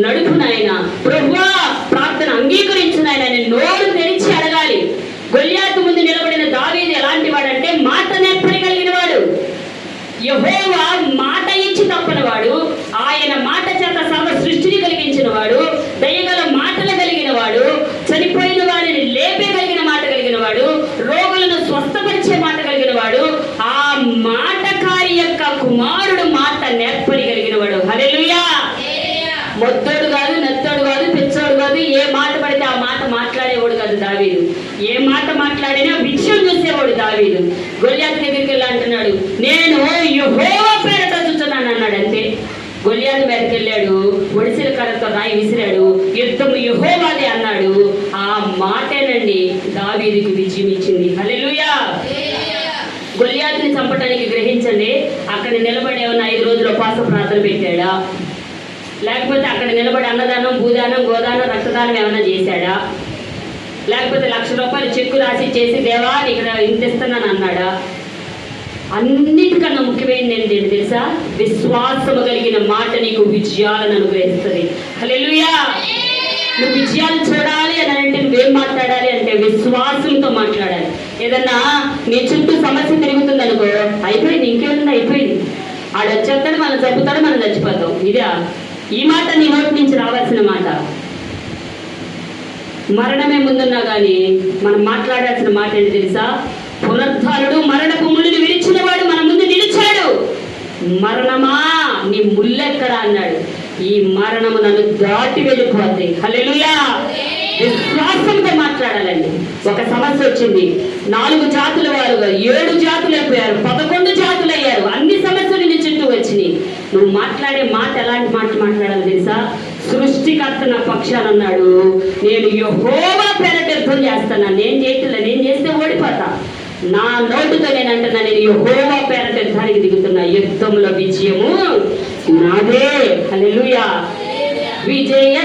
నడుపు నాయన, ప్రభువా ప్రార్థన అంగీకరించు నాయన అని నోరు తెరిచి అడగాలి. గొల్యాతు ముందు నిలబడిన దావీదు ఎలాంటి వాడంటే మాట నేర్పడి కలిగిన వాడు. యెహోవా మాట ఇచ్చి తప్పని వాడు, ఆయన మాట చేత సర్వ సృష్టిని కలిగించిన వాడు, దయగల మాటలు కలిగిన వాడు, చనిపోయిన వారిని లేపగలిగిన మాట కలిగిన వాడు, రోగులను స్వస్థపరిచే మాట కలిగిన వాడు, ఆ మాటకారి యొక్క కుమారుడు మాట నేర్పడి కలిగిన వాడు. హల్లెలూయా. మొత్తోడు కాదు, నత్తోడు కాదు, పిచ్చోడు కాదు, ఏ మాట పడితే ఆ మాట మాట్లాడేవాడు కాదు దావీదు. ఏ మాట మాట్లాడినా విషయం చూసేవాడు దావీదు. గొల్యాతు దగ్గరికి వెళ్ళి అంటున్నాడు, నేను యెహోవా పేరట చూస్తున్నాను అన్నాడు. అంతే. గొల్యాతు మీదకి వెళ్ళాడు, ఒడిసెల కర్రతో రాయి విసిరాడు, యుద్ధం యెహోవాదే అన్నాడు. ఆ మాటేనండి దావీదుకి విజయం ఇచ్చింది. హల్లెలూయా. గొల్యాతుని చంపడానికి గ్రహించండి, అక్కడ నిలబడి ఏమన్నా 5 రోజులు ఉపవాస ప్రార్థన పెట్టాడా, లేకపోతే అక్కడ నిలబడి అన్నదానం, భూదానం, గోదానం, రక్తదానం ఏమన్నా చేశాడా, లేకపోతే ₹1,00,000 చెక్కు రాసి చేసి దేవా ఇక్కడ ఇంత ఇస్తున్నాను అన్నాడా? అన్నిటికన్నా ముఖ్యమైనది ఏంటి తెలుసా? విశ్వాసము కలిగిన మాట నీకు విజయాలను అనుగ్రహిస్తుంది. హల్లెలూయా. నువ్వు విజయాలు చూడాలి అని అంటే నువ్వేం మాట్లాడాలి అంటే విశ్వాసంతో మాట్లాడాలి. ఏదన్నా నీ చుట్టూ సమస్య తిరుగుతుంది అనుకో, అయిపోయింది, ఇంకేముంది, అయిపోయింది, ఆడు వచ్చేస్తాడు, మనం చంపుతాడు, మనం చచ్చిపోతాం. ఇదా ఈ మాట నీ నోటి నుంచి రావాల్సిన మాట. మరణమే ముందున్నా కానీ మనం మాట్లాడాల్సిన మాట ఏంటి తెలుసా? పునరుద్ధానుడు మరణపు ముళ్ళుని విరిచిన వాడు మన ముందు నిలిచాడు. మరణమా నీ ముళ్ళెక్కడా అన్నాడు. ఈ మరణము నన్ను దాటి వెళ్ళిపోతాయి. హల్లెలూయా. విశ్వాసంతో మాట్లాడాలండి. ఒక సమస్య వచ్చింది, 4 జాతుల వారుగా 7 జాతులు అయిపోయారు, 11 జాతులు అయ్యారు, అన్ని సమస్యలు నీ చుట్టూ వచ్చినాయి. నువ్వు మాట్లాడే మాట ఎలాంటి మాట మాట్లాడాలి తెలుసా? సృష్టికర్త నా పక్షాన అన్నాడు, నేను యెహోవా పేరట యుద్ధం చేస్తాను. నేను చేయట్లే, నేను చేస్తే ఓడిపోతా. నా నోటితో నేను అంటున్నా, నేను యెహోవా పేరట యుద్ధానికి దిగుతున్నా. యుద్ధంలో విజయము నాదే. హల్లెలూయా. విజయ